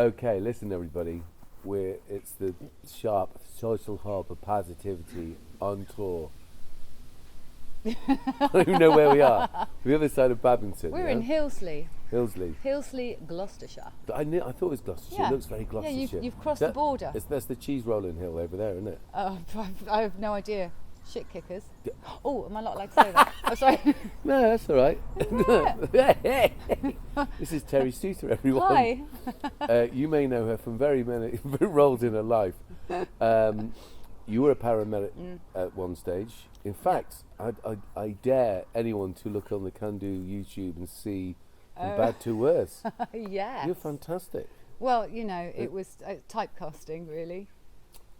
Okay, listen, everybody. It's the S.H.O.P social hub of positivity on tour. I don't even know where we are. We're the other side of Babington. We're in Hillesley. Hillesley. Gloucestershire. I thought it was Gloucestershire. Yeah. It looks very Gloucestershire. Yeah, you've crossed the border. That's the cheese rolling hill over there, isn't it? I have no idea. Shit kickers. Oh, am I not allowed to say that? I'm sorry. No, that's all right. This is Teri Souter, everyone. Hi. You may know her from very many roles in her life. You were a paramedic at one stage. In fact, I dare anyone to look on the Can Do YouTube and see From Bad to Worse. Yes. You're fantastic. Well, you know, it was typecasting, really.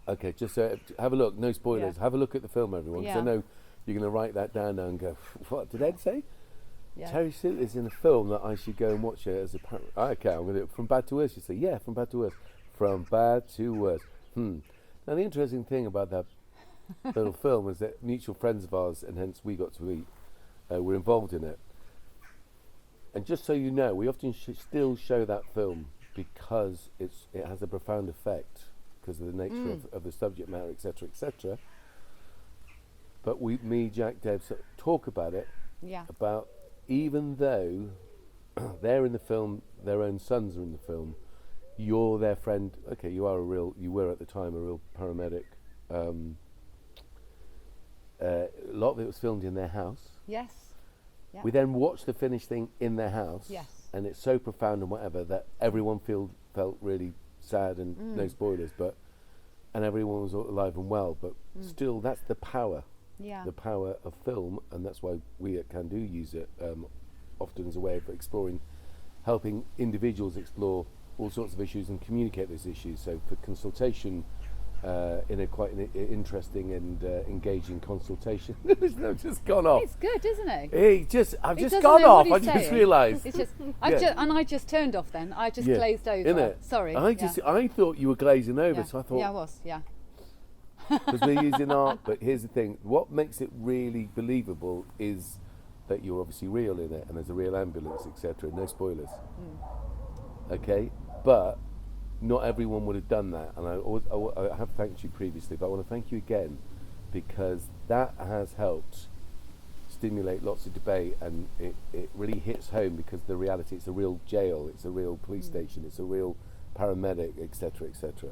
Okay, just have a look. No spoilers. Yeah. Have a look at the film, everyone. Because I Yeah. know you're going to write that down now and go, what did Ed say? Yeah. Teri Souter is in a film that I should go and watch it as a okay, I'm going to From Bad to Worse. You say, yeah, From Bad to Worse. From Bad to Worse. Now, the interesting thing about that little film is that mutual friends of ours, and hence we got to meet, were involved in it. And just so you know, we often still show that film because it has a profound effect because of the nature of the subject matter, etc., etc. But me, Jack, Deb, talk about it. Yeah. About even though they're in the film, their own sons are in the film. You're their friend. Okay, you were at the time a real paramedic. A lot of it was filmed in their house. Yes. Yeah. We then watched the finished thing in their house. Yes. And it's so profound and whatever that everyone felt really sad and no spoilers, and everyone was alive and well. But still, that's the power. Yeah. The power of film, and that's why we at Can Do use it often as a way of helping individuals explore all sorts of issues and communicate those issues. So for consultation, in a quite an interesting and engaging consultation. I've just gone off. It's good, isn't it? I've just doesn't gone know what off. I he's just saying. realised. It's just, Yeah. I just turned off then. I just glazed over. Innit? Sorry. I thought you were glazing over, Yeah. so I thought. Yeah, I was. Yeah. Because we're using art, but here's the thing: what makes it really believable is that you're obviously real in it, and there's a real ambulance, etc. No spoilers. Okay, but not everyone would have done that, and I have thanked you previously, but I want to thank you again because that has helped stimulate lots of debate, and it really hits home because the reality, it's a real jail, it's a real police station, it's a real paramedic, etc., etc.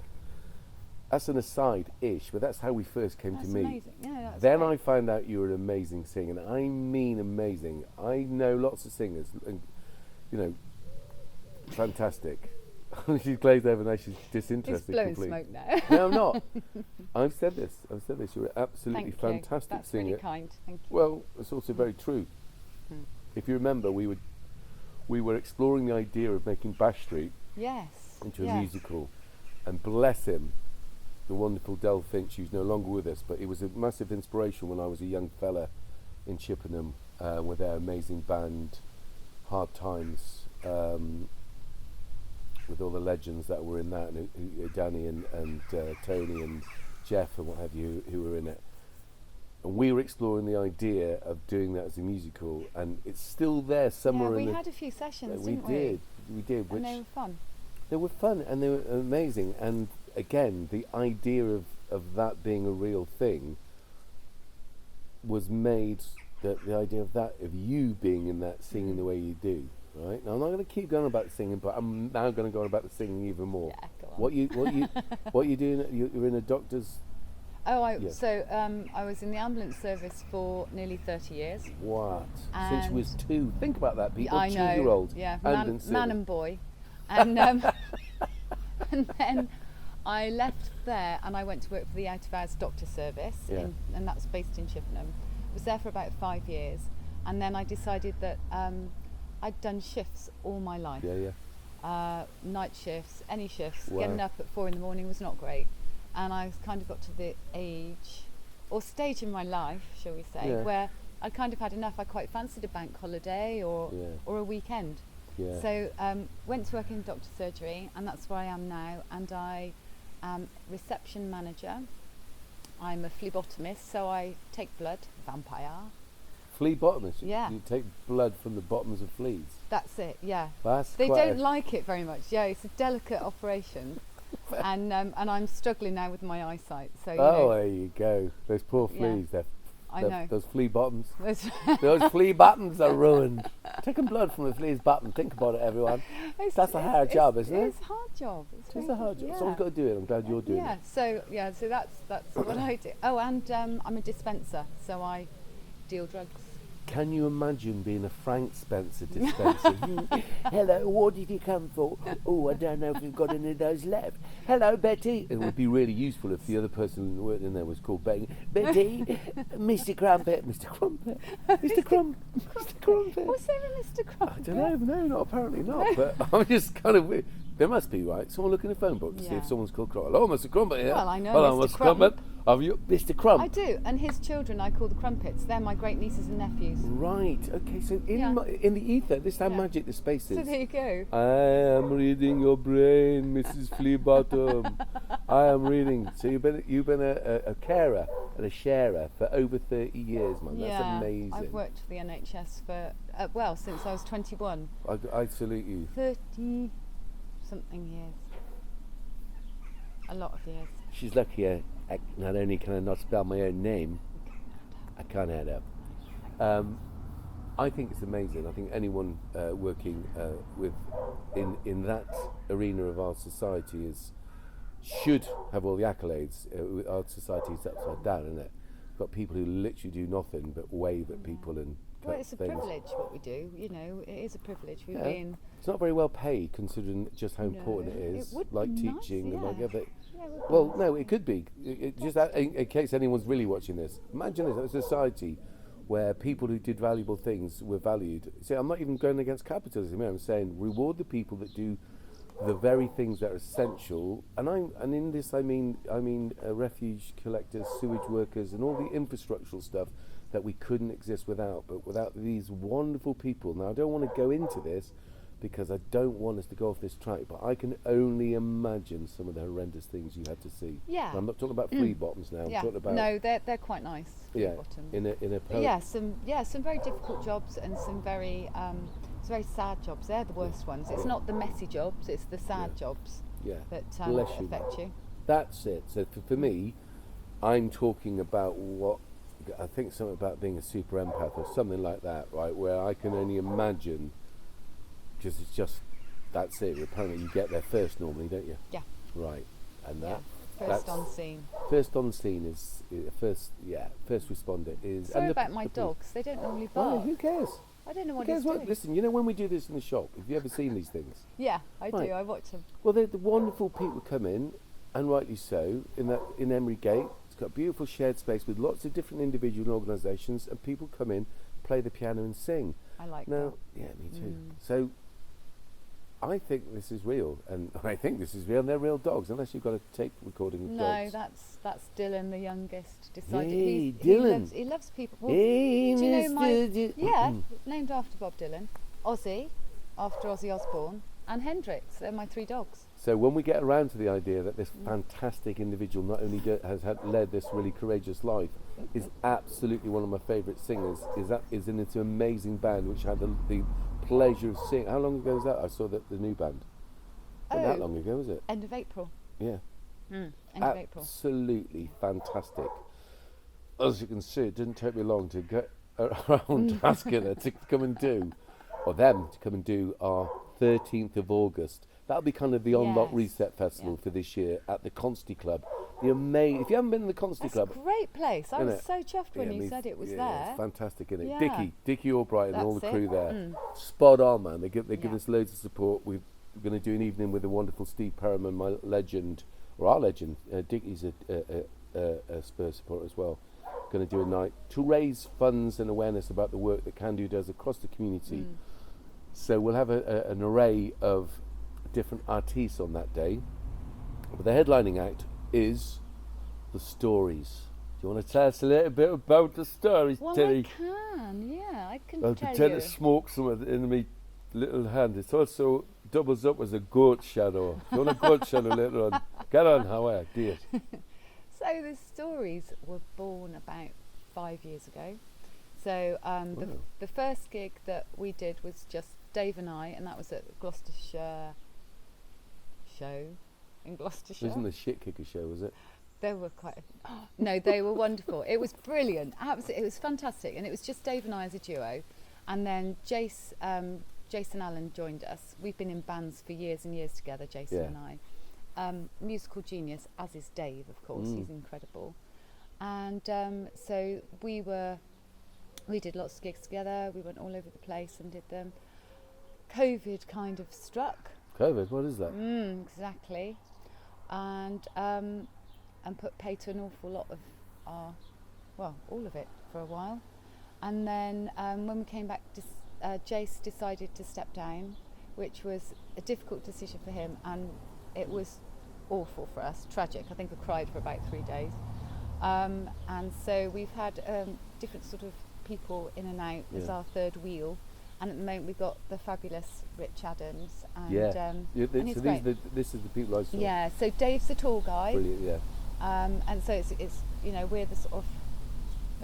That's an aside-ish, but that's how we first came That's to meet. amazing. Yeah, that's Then great. I found out you were an amazing singer, and I mean amazing. I know lots of singers, and fantastic. She's glazed over now. She's disinterested. He's blowing completely. smoke now. No, I'm not. I've said this. You're an absolutely Thank you. fantastic That's singer. really kind. Thank you. Well, it's also very true. If you remember, we were exploring the idea of making Bash Street Yes. into a yes. musical, and bless him, the wonderful Del Finch, who's no longer with us, but he was a massive inspiration when I was a young fella in Chippenham with their amazing band, Hard Times, with all the legends that were in that, and Danny and Tony and Jeff and what have you, who were in it. And we were exploring the idea of doing that as a musical, and it's still there somewhere. Yeah, we had a few sessions, we didn't we? We did. And they were fun. They were fun and they were amazing. And again, the idea of that being a real thing was made. The idea of you being in that, singing the way you do. Right now, I'm not going to keep going about the singing, but I'm now going to go on about the singing even more. Yeah, go on. What you doing? You're in a doctor's. So I was in the ambulance service for nearly 30 years. What? Since you was 2. Think about that, people. I know. 2-year-old. Yeah, ambulance man service. and boy, and and then I left there and I went to work for the out of hours doctor service, and that's based in Chippenham. Was there for about 5 years, and then I decided that I'd done shifts all my life. Night shifts, any shifts. Wow. Getting up at 4 a.m. was not great, and I kind of got to the age or stage in my life, shall we say, where I kind of had enough. I quite fancied a bank holiday or a weekend. Yeah. So went to work in doctor surgery, and that's where I am now, and I am reception manager. I'm a phlebotomist, so I take blood, vampire. Flea bottoms. Yeah. You take blood from the bottoms of fleas. That's it. Yeah. That's They quite don't like it very much. Yeah, it's a delicate operation, and I'm struggling now with my eyesight. So there you go. Those poor Yeah. fleas. I know. Those flea bottoms. There's- Those flea buttons are ruined. Taking blood from a flea's button. Think about it, everyone. That's a hard job, isn't it? It's a hard job. It's a hard job. Yeah. Someone's got to do it. I'm glad you're doing Yeah. it. So that's what I do. Oh, and I'm a dispenser, so I deal drugs. Can you imagine being a Frank Spencer dispenser? Hello, what did you come for? Oh, I don't know if we've got any of those left. Hello, Betty. It would be really useful if the other person who worked in there was called Betty. Betty, Mr. Crumpet, Mr. Crumpet, Mr. Mr. Crumpet. What's there in Mr. Crumpet? I don't know. No, not apparently not. But I'm just kind of weird. There must be, right? Someone look in the phone book to see Yeah. if someone's called Crumpet. Hello, Mr. Crumpet here. Well, I know Hello, Mr. Mr. Crumpet. Crump. Have you, Mr. Crump? I do, and his children I call the Crumpets. They're my great nieces and nephews. Right. Okay. So in Yeah. in the ether, this is how Yeah. magic the space is. So there you go. I am reading your brain, Mrs. Fleabottom. I am reading. So you've been a carer and a sharer for over 30 years, man. That's amazing. I've worked for the NHS for since I was 21. I salute you. 30 something years. A lot of years. She's lucky. Not only can I not spell my own name, I can't add up. I think it's amazing. I think anyone working in that arena of our society should have all the accolades. Our society is upside down, isn't it? Got people who literally do nothing but wave at people and cut Well, it's a things. privilege what we do. You know, it is a privilege. We've been. It's not very well paid considering just how important it No, is, it would like be nice, teaching and like yeah. other. Yeah, it would be Well, nice. no, it could be. Just in case anyone's really watching this, imagine this, a society where people who did valuable things were valued. See, I'm not even going against capitalism here. I'm saying reward the people that do the very things that are essential. And in this, I mean, refuge collectors, sewage workers, and all the infrastructural stuff that we couldn't exist without. But without these wonderful people. Now, I don't want to go into this, because I don't want us to go off this track, but I can only imagine some of the horrendous things you had to see. Yeah. And I'm not talking about flea bottoms now. Yeah. I'm talking about No, they're quite nice. yeah, Bottoms. in a But yeah, some very difficult jobs and some very sad jobs. They're the worst ones. It's not the messy jobs; it's the sad jobs that Bless you. affect you. That's it. So for me, I'm talking about what I think something about being a super empath or something like that, right? Where I can only imagine. Because it's just, that's it. Apparently you get there first normally, don't you? Yeah. Right. And Yeah. that's First on scene. First on scene is first responder is. Sorry and about my dogs. They don't normally Well, bark. who cares? I don't know what Who he's cares? doing. Listen, you know when we do this in the shop, have you ever seen these things? Yeah, I Right. do. I watch them. Well, the wonderful people come in, and rightly so, in Emery Gate. It's got a beautiful shared space with lots of different individual and organisations, and people come in, play the piano and sing. I like Now, that. yeah, me too. So, I think this is real, and I think this is real, and they're real dogs, unless you've got a tape recording of No, dogs. that's Dylan, the youngest. Decided Hey, he Dylan. he loves people. Well, Hey, do you know my Mr. yeah, named after Bob Dylan, Ozzy, after Ozzy Osbourne, and Hendrix. They're my three dogs. So when we get around to the idea that this fantastic individual not only led this really courageous life, is absolutely one of my favourite singers, is in this amazing band which had the pleasure of singing. How long ago was that? I saw the new band. Not that long ago, was it? End of April. Yeah. End of April. Absolutely fantastic. As you can see, it didn't take me long to get around asking her to come and do, or them to come and do our 13th of August. That'll be kind of the on-lock Yes. reset festival Yeah. for this year at the Consti Club. The amazing. If you haven't been to the Consti That's Club, a great place. I Isn't was it? so chuffed when you said it was there. It's fantastic, isn't it? Yeah. Dickie Albright and all the That's crew it. there. Spot on, man. They give Yeah. us loads of support. We're going to do an evening with the wonderful Steve Perriman, my legend, or our legend. Dickie's a Spurs supporter as well. Going to do a night to raise funds and awareness about the work that Can Do does across the community. So we'll have an array of different artists on that day. But the headlining act is the Stories. Do you want to tell us a little bit about the Stories, Well, Terry? I can. Yeah, I can I'll tell pretend you. to smoke some of it in my little hand. It also doubles up as a goat shadow. If you want a goat shadow later on, get on, Howard, do it. So the Stories were born about 5 years ago. So Wow. the first gig that we did was just Dave and I, and that was at the Gloucestershire show in Gloucestershire. It wasn't the shit kicker show, was it? They were no, they were wonderful. It was brilliant. Absolutely, it was fantastic, and it was just Dave and I as a duo, and then Jason Allen joined us. We've been in bands for years and years together, Jason and I. Musical genius, as is Dave, of course. He's incredible. And so we did lots of gigs together. We went all over the place and did them. COVID kind of struck. COVID, what is that? Exactly. And put pay to an awful lot of all of it for a while. And then when we came back, Jace decided to step down, which was a difficult decision for him, and it was awful for us, tragic. I think I cried for about 3 days. And so we've had different sort of people in and out as our third wheel. And at the moment we've got the fabulous Rich Adams. And, and he's so great. this is the people I saw. Yeah, so Dave's the tall guy. Brilliant, yeah. And so it's we're the sort of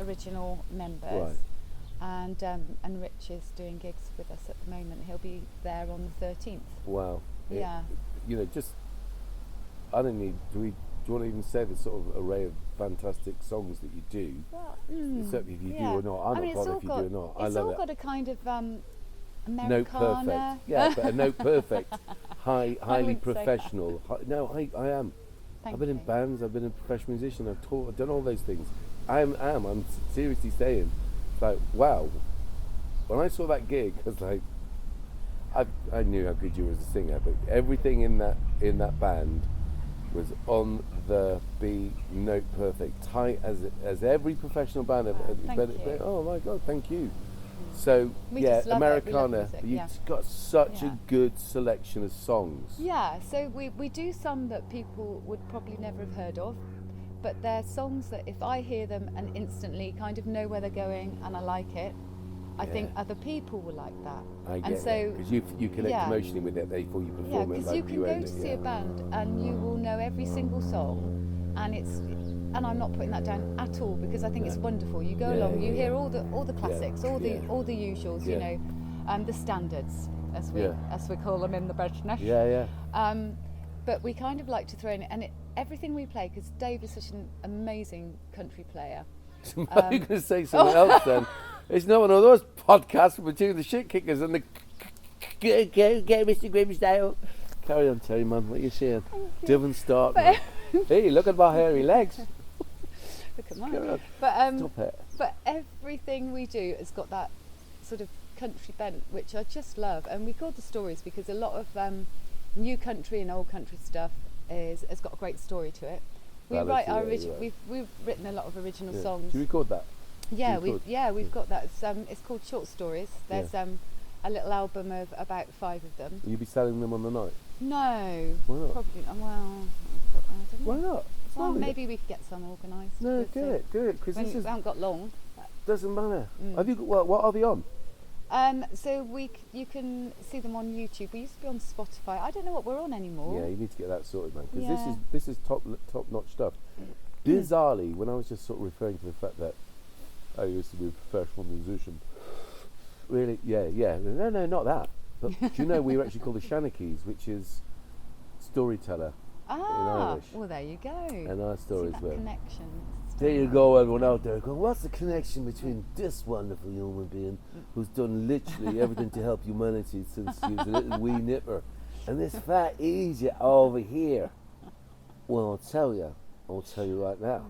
original members. Right. And Rich is doing gigs with us at the moment. He'll be there on the 13th. Wow. Yeah. I don't need. Do you want to even say the sort of array of fantastic songs that you do? Well, certainly if you do or not. I'm not bothered if you do or not. I It's love all it. got a kind of Note Americana. perfect. Yeah, but a note perfect. Highly wouldn't say professional. No, I am. Thank I've been in you. bands. I've been a professional musician. I've taught. I've done all those things. I'm seriously saying, it's like, wow. When I saw that gig, I was like, I knew how good you were as a singer, but everything in that band was on the beat, note perfect, tight as every professional band ever. Thank you. Oh my God, thank you. So We just love it. We love Americana, music, you've got such Yeah. a good selection of songs. Yeah, so we do some that people would probably never have heard of, but they're songs that if I hear them and instantly kind of know where they're going and I like it, I think other people will like that. I get and so because you connect emotionally with it before you perform it. because Like you can go to see a band and you will know every single song, and I'm not putting that down at all because I think it's wonderful. You go along, you hear all the classics, all the usuals, the standards as we call them in the business. But we kind of like to throw in it, and everything we play, because Dave is such an amazing country player. You're going to say something else then. It's not one of those podcasts between the shit kickers and the get Mr. Grimsdale. Carry on, Terry, man. What are you saying? Devon Stark. Hey, look at my hairy legs. Look at mine. Carry on. But Stop it. but everything we do has got that sort of country bent, which I just love. And we call the stories because a lot of new country and old country stuff has got a great story to it. We write our original. We've written a lot of original songs. Do you record that? Yeah, we've got that. It's called Short Stories. There's a little album of about 5 of them. Will you be selling them on the night? No, Why not? probably not. Well, I don't know. Why not? Well, maybe we could get some organised. No, do it, because We this haven't got long. doesn't matter. Have you? What are they on? So you can see them on YouTube. We used to be on Spotify. I don't know what we're on anymore. Yeah, you need to get that sorted, man, because this is top notch stuff. Bizarrely, when I was just sort of referring to the fact that I used to be a professional musician. Really? Yeah. No, not that. But do you know we were actually called the Shanachys, which is storyteller in Irish. Well, there you go. And our stories See that were. connection. There you go, everyone out there going, what's the connection between this wonderful human being who's done literally everything to help humanity since he was a little wee nipper, and this fat idiot over here? Well, I'll tell you right now.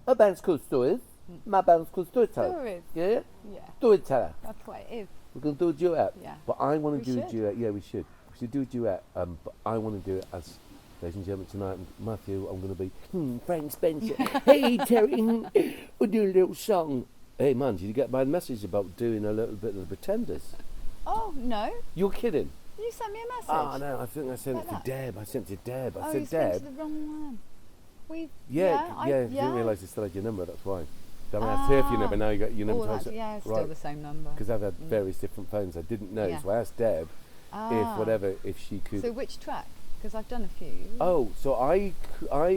My band's called Stories. My band's called Storyteller. Stories. Yeah? Yeah, Storyteller. that's what it is. We're going to do a duet. Yeah. But I want to We do a should. duet. Yeah, we should. We should do a duet. But I want to do it as, ladies and gentlemen, tonight, Matthew, I'm going to be, Frank Spencer. Hey, Terry, we'll do a little song. Hey, man, did you get my message about doing a little bit of the Pretenders? Oh, no. You're kidding. You sent me a message. Oh, no, I think I sent Like it to that? Deb. I sent it to Deb. I you said, sent Deb. to the wrong one. I Yeah, didn't realise I still had your number, that's why. I mean, I asked her for your number, now you got your number. It's still the same number. Because I've had various different phones, I didn't know. Yeah. So I asked Deb if she could. So which track? Because I've done a few. Oh, so I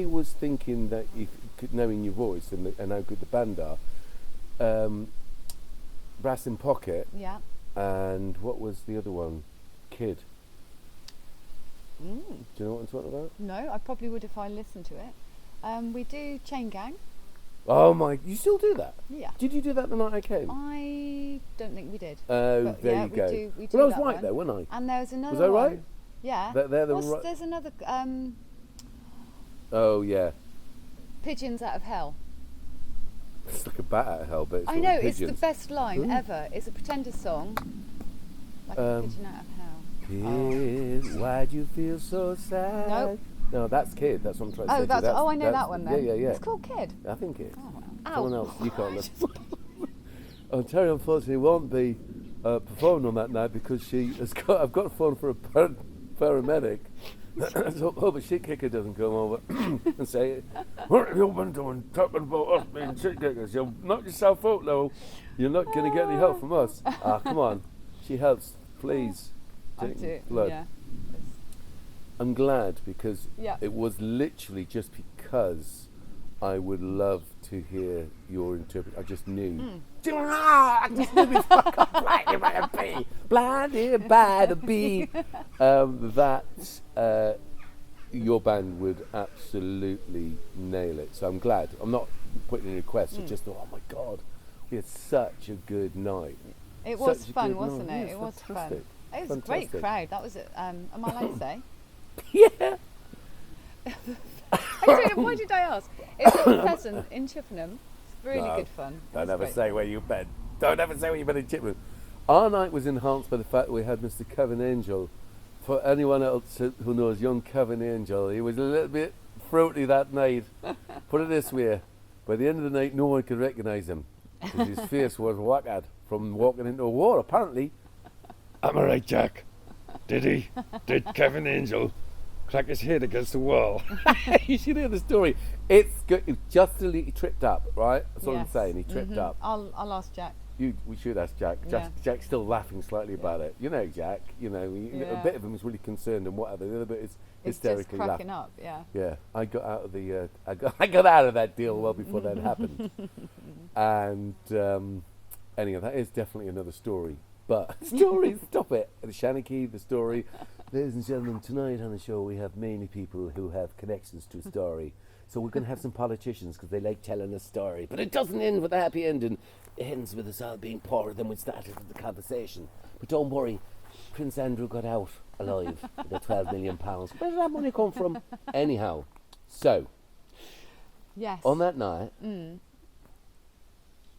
was thinking that if knowing your voice and how good the band are, Brass in Pocket. Yeah. And what was the other one? Kid. Mm. Do you know what I'm talking about? No, I probably would if I listened to it. We do Chain Gang. Oh my! You still do that? Yeah. Did you do that the night I came? I don't think we did. Oh, But there yeah, you go. We do Well, I was that right one. there, wasn't I? And there was another Was I one. right? Yeah. They're the right. There's another Oh yeah. Pigeons Out of Hell. It's like a bat out of hell, but it's I know, all it's the pigeons. best line ever. It's a Pretender song. Like a pigeon out of hell. Kid, why'd you feel so sad? Nope. No, that's Kid. That's what I'm trying to say. Oh, to you. I know that one then. Yeah. It's called Kid. I think it. Oh, wow. Someone else. You can't listen. Oh, Terry unfortunately won't be performing on that night because I've got to phone for a paramedic. So hope a shit kicker doesn't come over and say, "What have you been doing talking about us being shit kickers? You'll knock yourself out, though. You're not going to get any help from us." Come on. She helps. Please. I do. Blood. Yeah. I'm glad because Yeah. it was literally just because I would love to hear your interpretation. I just knew. I just knew we fucking blinded by a bee. Blinded by the bee. That your band would absolutely nail it. So I'm glad. I'm not putting in a request. I just thought, oh my God, we had such a good night. It was Such a fun, good wasn't night. it? Yeah, It was fun. fantastic. It was a great crowd. That was it. Am I allowed to say? Yeah. Why did I ask? It's at Pheasant in Chippenham. It's really No, good fun. It Don't was ever great say fun. where you've been. Don't ever say where you've been in Chippenham. Our night was enhanced by the fact that we had Mr. Kevin Angel. For anyone else who knows young Kevin Angel, he was a little bit fruity that night. Put it this way, by the end of the night, no one could recognise him because his face was whacked from walking into a wall. Apparently, am I right, Jack? Did Kevin Angel crack his head against the wall? You should hear the story. It's good. He tripped up, right? That's what I'm Yes. saying. He tripped up. I'll ask Jack. We should ask Jack. Yeah. Jack's still laughing slightly about it. You know, Jack. You know, Yeah. a bit of him is really concerned and whatever. The other bit is It's just hysterically cracking laughing. up. Yeah. Yeah, I got out of the. I got out of that deal well before that happened. And anyhow, that is definitely another story. But story, stop it. The Shanachie, the story. Ladies and gentlemen, tonight on the show we have many people who have connections to a story. So we're going to have some politicians because they like telling a story. But it doesn't end with a happy ending. It ends with us all being poorer than we started the conversation. But don't worry, Prince Andrew got out alive with the £12 million. Where did that money come from? Anyhow, so Yes. on that night,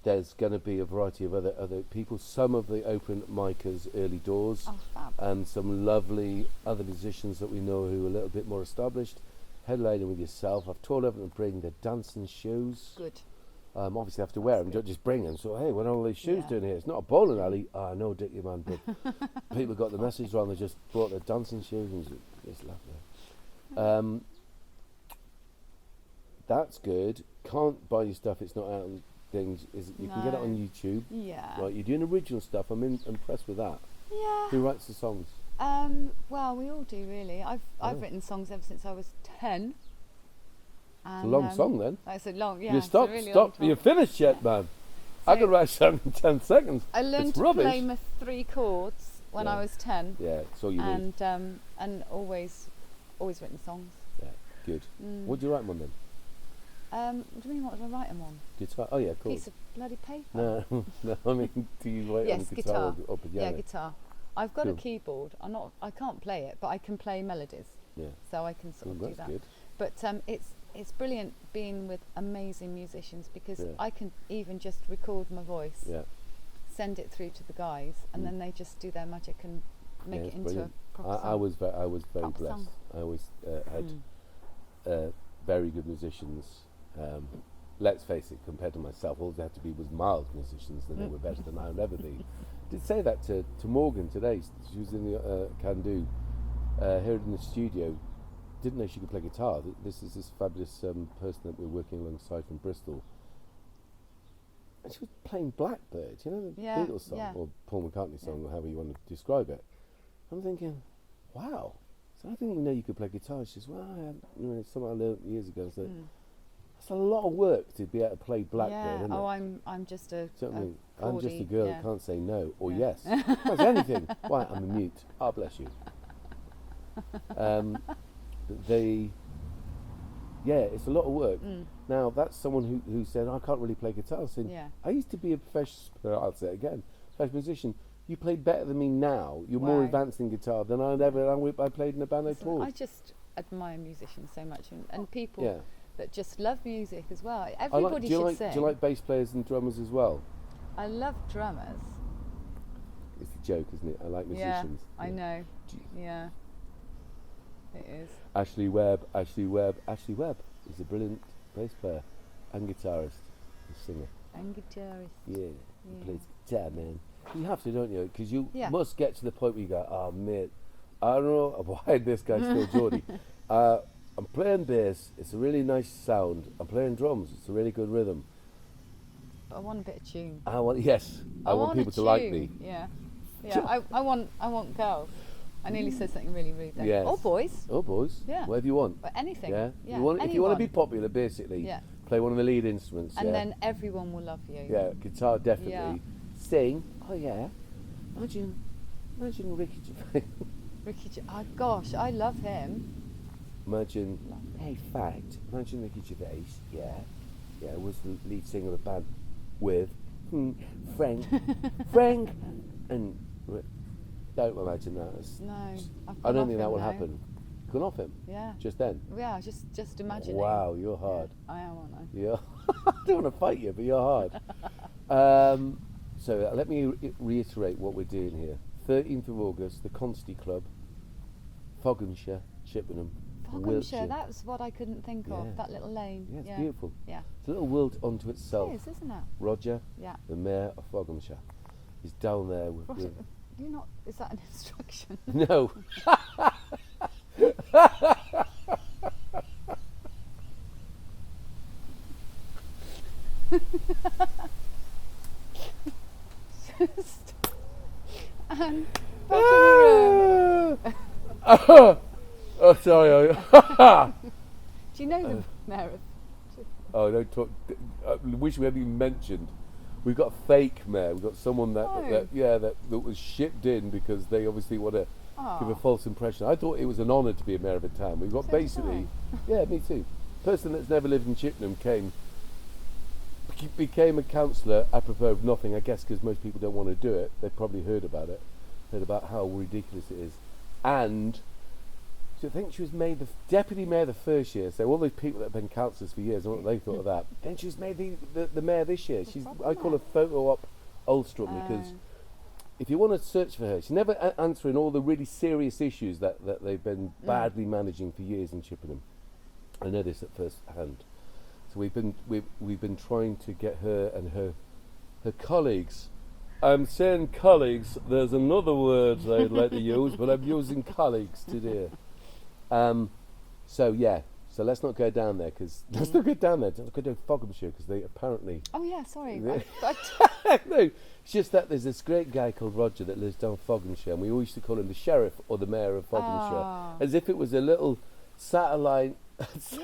there's going to be a variety of other people. Some of the open micers, early doors, Oh, fab. and some lovely other musicians that we know who are a little bit more established. Headlining with yourself. I've told everyone to bring their dancing shoes. Good. Obviously, I have to wear them. Don't just bring them. So, hey, what are all these shoes Yeah. doing here? It's not a bowling alley. I know, Dickie, man, but people got the message wrong. They just brought their dancing shoes and it's lovely. That's good. Can't buy your stuff. It's not out on things. You can get it on No. YouTube. Yeah. Right, you're doing original stuff. I'm impressed with that. Yeah. Who writes the songs? Well, we all do really. I've written songs ever since I was 10. It's a long song then. That's a long, yeah. you it's a stop. really long Stop. song. You're finished yet, man. I So could write something in 10 seconds. I learned it's to rubbish. play my 3 chords when I Yeah. was 10, Yeah, it's all you need. and always written songs. Yeah, good. What do you write them on then? What do you mean? What did I write them on? Guitar. Oh yeah, cool. Piece of bloody paper. No, no. I mean, do you write Yes, on guitar, guitar. or piano? Yeah, guitar. I've got Cool. a keyboard. I can't play it, but I can play melodies, Yeah. so I can sort of do That's that. good. But it's brilliant being with amazing musicians because Yeah. I can even just record my voice, Yeah. send it through to the guys, and then they just do their magic and make Yeah, it it's into brilliant. a proper I song. was very Proper blessed. song. I always had very good musicians. Let's face it, compared to myself, all they had to be was mild musicians, and they were better than I'll ever be. Did say that to Morgan today. She was in the Can Do, here in the studio. Didn't know she could play guitar. This is this fabulous person that we're working alongside from Bristol. And she was playing Blackbird, you know, the Yeah, Beatles song, yeah. or Paul McCartney song, or however you want to describe it. I'm thinking, wow. So I didn't even know you could play guitar. She says, well, it's something I learned years ago. So I That's a lot of work to be able to play Blackbird, isn't it? I'm just a Certainly. a I'm just a cordy, girl yeah. that can't say no or Yeah. yes. Can't say anything. Why? I'm a mute. Oh, bless you. It's a lot of work. Now, that's someone who said, I can't really play guitar. I said, Yeah. I used to be a professional, I'll say it again, professional musician. You play better than me now. You're more Wow. advanced in guitar than I played in a band I Listen, I toured. just admire musicians so much, and people Yeah. that just love music as well. Do Everybody should sing. you like bass players and drummers as well? I love drummers. It's a joke, isn't it? I like musicians. Yeah, I know. Gee. Yeah, it is. Ashley Webb is a brilliant bass player and guitarist and singer. And guitarist. Yeah, he Yeah. plays guitar, man. You have to, don't you? Because you Yeah. must get to the point where you go, oh, mate, I don't know why this guy's still Geordie. I'm playing bass, it's a really nice sound. I'm playing drums, it's a really good rhythm. But I want a bit of tune. I want people a to like tune. me. Yeah, yeah. I want girls. I nearly said something really rude there. Yes. Or boys. Oh, boys. Yeah. Whatever you want. But anything. Yeah. Yeah. If you want to be anyone. popular, basically, Yeah. play one of the lead instruments. And yeah. then everyone will love you. Yeah, guitar definitely. Yeah. Sing. Oh yeah. Imagine Ricky Gervais. Oh gosh, I love him. Imagine. Hey, fact. Imagine Ricky Gervais. Yeah, was the lead singer of a band with Frank, and don't imagine that. No, I don't think that will happen. Gone off him. Yeah. Just then. Yeah, just imagine. Wow, you're hard. Yeah, I am, aren't I? Yeah. I don't want to fight you, but you're hard. So let me reiterate what we're doing here. 13th of August, the Consti Club, Foghamshire, Chippenham, Foghamshire, Wiltshire. that was what I couldn't think Yeah. of, that little lane. Yeah, it's beautiful. Yeah. It's a little world unto itself. It is, isn't it? Roger, Yeah. the mayor of Foghamshire, is down there with... Roger, you're not, is that an instruction? No. And back in the room. Oh, sorry. Do you know the mayor of... Oh, don't talk. Wish we hadn't even mentioned. We've got a fake mayor. We've got someone that was shipped in because they obviously want to give a false impression. I thought it was an honour to be a mayor of a town. We've got So basically, yeah, me too. Person that's never lived in Chippenham became a councillor apropos of nothing. I guess because most people don't want to do it. They've probably heard about it, heard about how ridiculous it is, and. So I think she was made the deputy mayor the first year. So all those people that have been councillors for years, what they thought of that. Then she was made the mayor this year. I call her photo op Ulstrom because if you want to search for her, she's never answering all the really serious issues that they've been badly managing for years in Chippenham. I know this at first hand. So we've been trying to get her and her colleagues. I'm saying colleagues. There's another word I'd like to use, but I'm using colleagues today. So let's not go down there because let's not go down there. Let's go to Foghamshire because they apparently. Oh yeah, sorry. No, it's just that there's this great guy called Roger that lives down Foghamshire, and we always used to call him the sheriff or the mayor of Foghamshire, as if it was a little satellite. As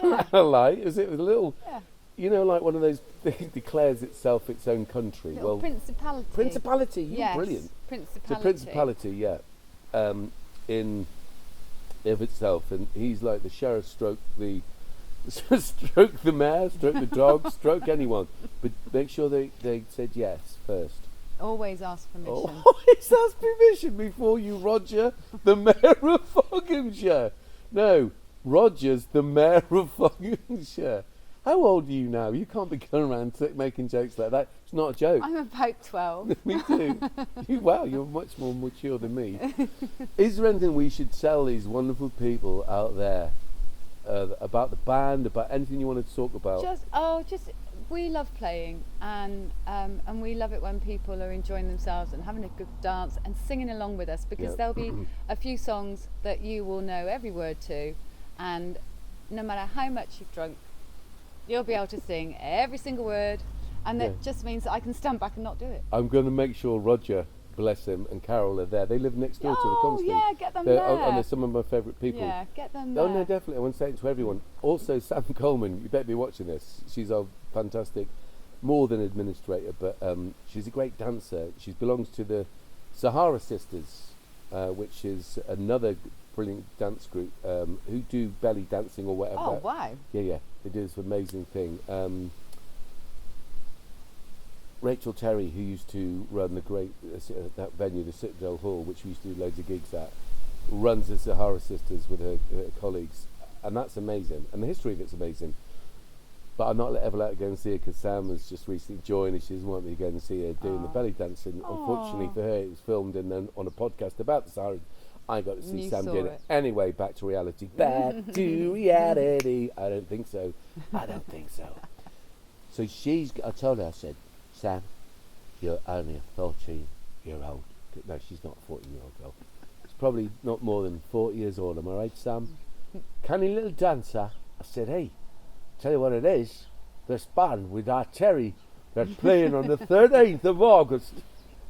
it was a little. Yeah. You know, like one of those things declares itself its own country. Little principality. Principality, yes. Brilliant. Principality. It's a principality, yeah. In of itself, and he's like the sheriff, stroke the mayor, stroke the dog, stroke anyone, but make sure they said yes first. Always ask permission. Always ask permission before you Roger, the mayor of Foghamshire. No, Roger's the mayor of Foghamshire. How old are you now? You can't be going around making jokes like that. It's not a joke. I'm about 12. Me too. Wow, you're much more mature than me. Is there anything we should tell these wonderful people out there about the band, about anything you want to talk about? Just we love playing, and we love it when people are enjoying themselves and having a good dance and singing along with us, because there'll be a few songs that you will know every word to, and no matter how much you've drunk, you'll be able to sing every single word, and that just means that I can stand back and not do it. I'm going to make sure Roger bless them, and Carol are there. They live next door to the Consti. Yeah, get them They're, there. and they're some of my favourite people. Yeah, get them there. Oh no, definitely. I want to say it to everyone. Also, Sam Coleman, you better be watching this. She's a fantastic, more than administrator, but she's a great dancer. She belongs to the Sahara Sisters, which is another brilliant dance group who do belly dancing or whatever. Oh, wow. Yeah, they do this amazing thing. Rachel Terry, who used to run the great that venue, the Citadel Hall, which we used to do loads of gigs at, runs the Sahara Sisters with her colleagues, and that's amazing. And the history of it's amazing. But I'm not ever allowed to go and see her because Sam has just recently joined, and she doesn't want me to go and see her doing the belly dancing. Unfortunately for her, it was filmed and then on a podcast about the Sahara. I got to see Sam doing it. Anyway, back to reality. Back to reality. I don't think so. So I told her, I said, Sam, you're only a 14-year-old. No, she's not a 14-year-old girl. She's probably not more than 40 years old. Am I right, Sam? Canny little dancer. I said, hey, tell you what it is. This band with our Teri, they're playing on the 13th of August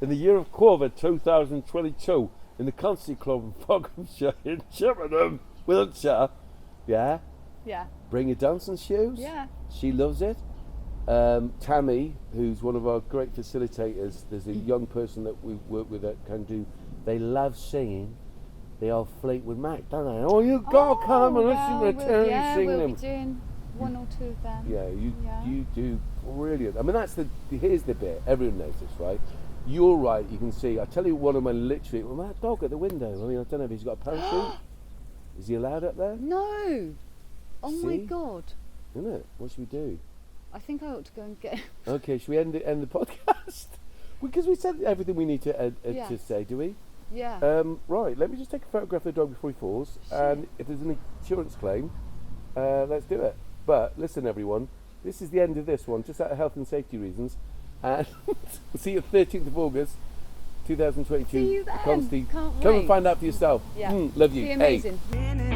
in the year of COVID 2022 in the Consti Club in Foghamshire in Chippenham, Wiltshire. Yeah? Yeah. Bring your dancing shoes. Yeah. She loves it. Tammy, who's one of our great facilitators, there's a young person that we work with that can do, they love singing. They all Fleetwood Mac, don't they? Oh, you go, come and listen to Teri sing we'll them. Be doing one or two of them. Yeah, you do brilliant. I mean, here's the bit, everyone knows this, right? You're right, you can see, I tell you one of my that dog at the window, I mean, I don't know if he's got a parachute. Is he allowed up there? No. Oh my See? God. Isn't it? What should we do? I think I ought to go and get. Okay, should we end the podcast? Because we said everything we need to say, do we? Yeah. Right, let me just take a photograph of the dog before he falls, and if there's an insurance claim, let's do it. But listen, everyone, this is the end of this one, just out of health and safety reasons, and we'll see you 13th of August, 2022. See you then. Consti. Can't Come wait. and find out for yourself. Yeah. Love you. Be amazing. Hey.